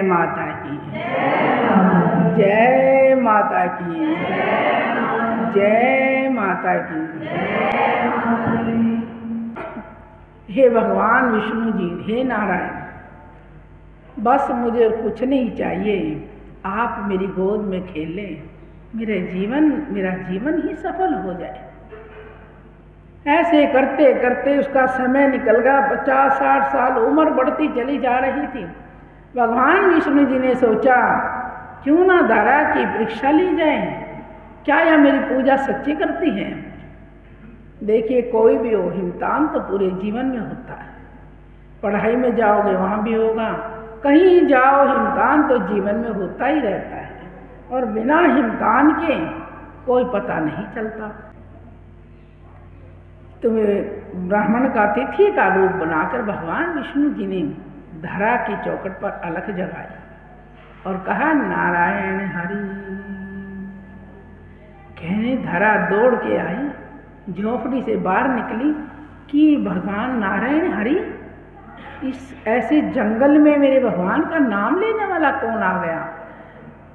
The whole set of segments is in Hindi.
माता की, जय माता की, जय माता की। हे भगवान विष्णु जी, हे नारायण, बस मुझे कुछ नहीं चाहिए, आप मेरी गोद में खेलें, मेरा जीवन ही सफल हो जाए। ऐसे करते करते उसका समय निकल गया। 50-60 साल उम्र बढ़ती चली जा रही थी। भगवान विष्णु जी ने सोचा, क्यों ना धरा की परीक्षा ली जाए, क्या यह मेरी पूजा सच्ची करती है। देखिए, कोई भी हो, हिमतान तो पूरे जीवन में होता है। पढ़ाई में जाओगे वहाँ भी होगा, कहीं जाओ हिमतान तो जीवन में होता ही रहता है, और बिना हिमतान के कोई पता नहीं चलता। तुम्हें ब्राह्मण का तिथि का रूप बनाकर भगवान विष्णु जी ने धरा की चौखट पर अलख जगाई और कहा, नारायण हरि। कहने धरा दौड़ के आई, झोपड़ी से बाहर निकली कि भगवान नारायण हरि, इस ऐसे जंगल में मेरे भगवान का नाम लेने वाला कौन आ गया।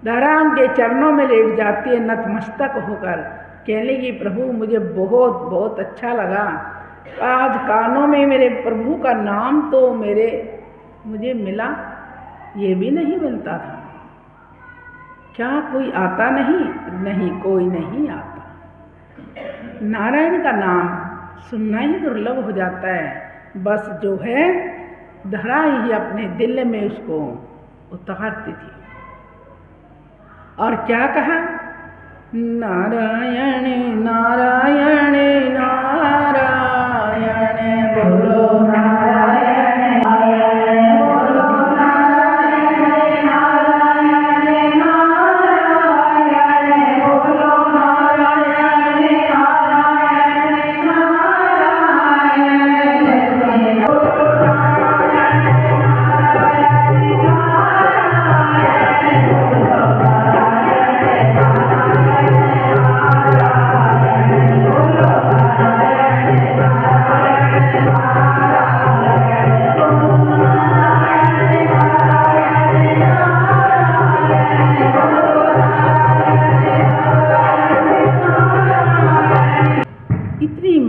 धरा उनके चरणों में लेट जाती है नतमस्तक होकर, कहने की प्रभु मुझे बहुत बहुत अच्छा लगा, आज कानों में मेरे प्रभु का नाम तो मुझे मिला, ये भी नहीं मिलता था। क्या कोई आता नहीं? नहीं, कोई नहीं आता। नारायण का नाम सुनना ही दुर्लभ हो जाता है। बस जो है धरा ही अपने दिल में उसको उतारती थी। और क्या कहा, नारायण नारायण नारायण बोलो, नारायण नारायण बोलो, नारायण नारायण नारायण बोलो, नारायण नारायण नारायण बोलो,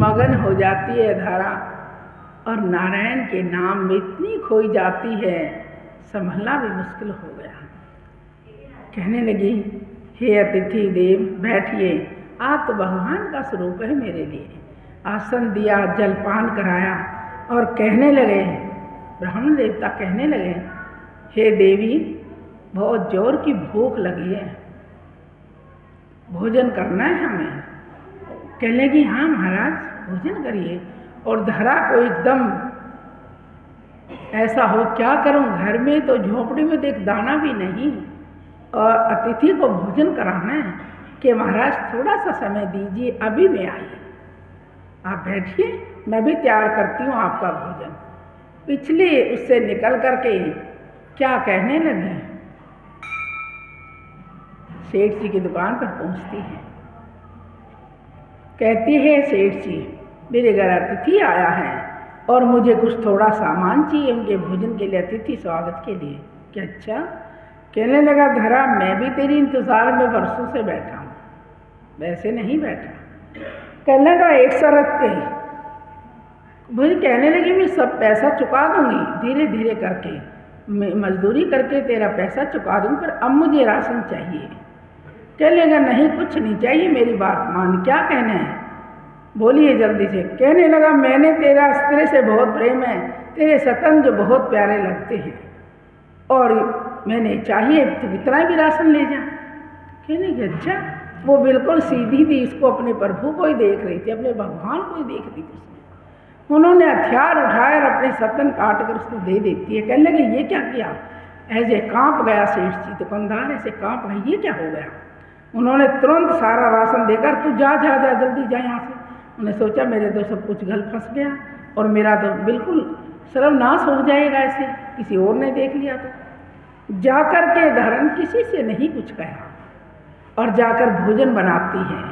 मगन हो जाती है धारा और नारायण के नाम में इतनी खोई जाती है, संभलना भी मुश्किल हो गया। कहने लगी, हे अतिथि देव बैठिए, आप तो भगवान का स्वरूप है मेरे लिए। आसन दिया, जलपान कराया और कहने लगे, ब्राह्मण देवता कहने लगे, हे देवी बहुत जोर की भूख लगी है, भोजन करना है हमें। कहने लगी, हाँ महाराज भोजन करिए। और धरा को एकदम ऐसा हो, क्या करूं, घर में तो झोपड़ी में देख दाना भी नहीं और अतिथि को भोजन कराना है कि महाराज थोड़ा सा समय दीजिए, अभी मैं आई, आप बैठिए, मैं भी तैयार करती हूँ आपका भोजन। पिछले उससे निकल करके क्या कहने लगे, सेठ जी की दुकान पर पहुँचती है, कहती है, सेठ जी मेरे घर अतिथि आया है और मुझे कुछ थोड़ा सामान चाहिए उनके भोजन के लिए, अतिथि स्वागत के लिए। क्या अच्छा? कहने लगा, धरा मैं भी तेरी इंतज़ार में वर्षों से बैठा हूँ, वैसे नहीं बैठा। कहने लगा, एक शर्त पे। मुझे कहने लगी, मैं सब पैसा चुका दूँगी, धीरे धीरे करके मजदूरी करके तेरा पैसा चुका दूँगी, पर अब मुझे राशन चाहिए। कहने लगा, नहीं कुछ नहीं चाहिए, मेरी बात मान, क्या कहना है, बोलिए जल्दी से। कहने लगा, मैंने तेरे से बहुत प्रेम है, तेरे सतन जो बहुत प्यारे लगते हैं और मैंने चाहिए तो इतना भी राशन ले जा। कहने लगे, अच्छा। वो बिल्कुल सीधी थी, इसको अपने प्रभु को ही देख रही थी, अपने भगवान को ही देख रही थी। उन्होंने हथियार उठाए और अपने सतन काट कर उसको दे देती है। कहने लगे, ये क्या किया? ऐसे कांप गया सेठ जी, दुकानदार ऐसे कांप गए, ये क्या हो गया। उन्होंने तुरंत सारा राशन देकर, तू जा जा जा जल्दी जा यहाँ से। उन्हें सोचा मेरे तो सब कुछ गल फंस गया और मेरा तो बिल्कुल सर्वनाश हो जाएगा, ऐसे किसी और ने देख लिया तो। जाकर के धर्म किसी से नहीं कुछ कहा और जाकर भोजन बनाती है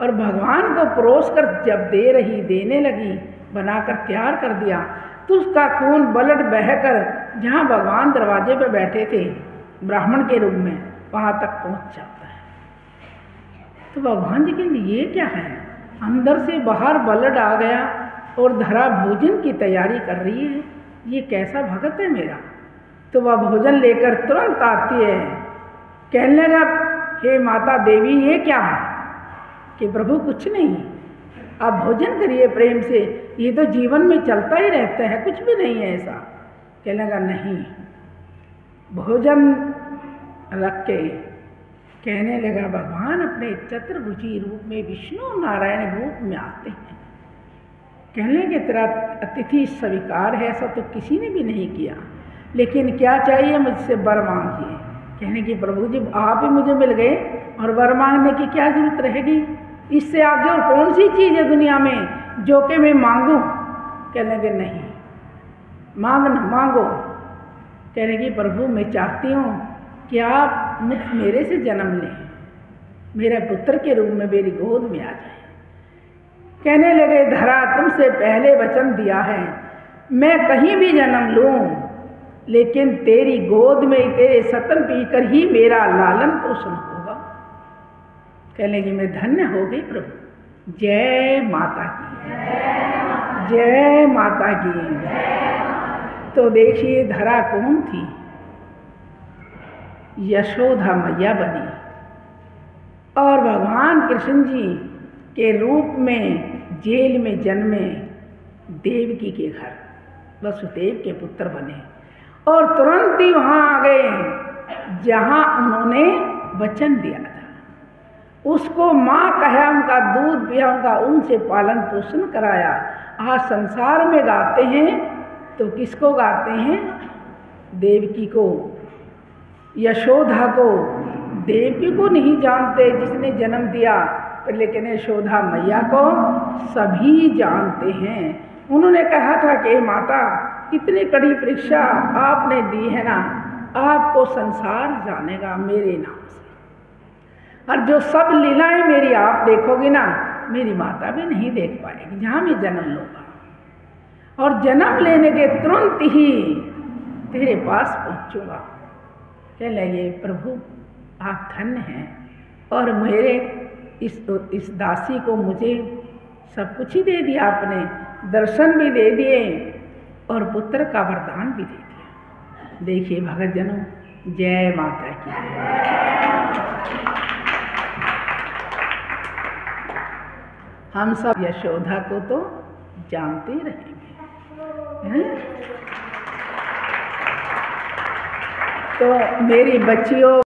और भगवान को परोस कर जब देने लगी, बनाकर तैयार कर दिया। तो उसका खून ब्लड बहकर जहाँ भगवान दरवाजे पे बैठे थे ब्राह्मण के रूप में, वहाँ तक पहुँच जाता है। तो भगवान जी के लिए ये क्या है, अंदर से बाहर ब्लड आ गया और धरा भोजन की तैयारी कर रही है, ये कैसा भगत है मेरा। तो वह भोजन लेकर तुरंत आती है, कहने लगा हे माता देवी ये क्या है, कि प्रभु कुछ नहीं, आप भोजन करिए प्रेम से, ये तो जीवन में चलता ही रहता है, कुछ भी नहीं है ऐसा। कहने लगा नहीं, भोजन रख के कहने लगा भगवान अपने चतुर्भुजी रूप में विष्णु नारायण रूप में आते हैं। कहने लगे तेरा अतिथि स्वीकार है, ऐसा तो किसी ने भी नहीं किया, लेकिन क्या चाहिए मुझसे वर मांगिए। कहने की प्रभु जी आप ही मुझे मिल गए और वर मांगने की क्या जरूरत रहेगी, इससे आगे और कौन सी चीज़ है दुनिया में जो कि मैं मांगूं। कहने लगे नहीं मांगो। कहने की प्रभु मैं चाहती हूँ कि आप मेरे से जन्म लें, मेरे पुत्र के रूप में मेरी गोद में आ जाए। कहने लगे धरा तुमसे पहले वचन दिया है, मैं कहीं भी जन्म लूँ लेकिन तेरी गोद में तेरे स्तन पीकर ही मेरा लालन पोषण होगा। कहने लगी मैं धन्य हो गई प्रभु, जय माता की, जय माता की। तो देखिए धरा कौन थी, यशोदा मैया बनी और भगवान कृष्ण जी के रूप में जेल में जन्मे देवकी के घर वसुदेव के पुत्र बने और तुरंत ही वहाँ आ गए जहाँ उन्होंने वचन दिया था। उसको माँ कहा, उनका दूध पिया, उनका उनसे पालन पोषण कराया। आज संसार में गाते हैं तो किसको गाते हैं, देवकी को, यशोदा को। देवकी को नहीं जानते जिसने जन्म दिया, लेकिन यशोदा मैया को सभी जानते हैं। उन्होंने कहा था कि माता इतनी कड़ी परीक्षा आपने दी है ना, आपको संसार जानेगा मेरे नाम से, और जो सब लीलाएं मेरी आप देखोगे ना, मेरी माता भी नहीं देख पाएगी जहाँ मैं जन्म लूँगा। और जन्म लेने के तुरंत ही तेरे पास पहुँचूँगा। कह लगे प्रभु आप धन्य हैं और मेरे इस दासी को मुझे सब कुछ ही दे दिया आपने, दर्शन भी दे दिए और पुत्र का वरदान भी दे दिया। देखिए भगत जनों, जय माता की। हम सब यशोदा को तो जानते रहेंगे, हैं? तो मेरी बच्चियों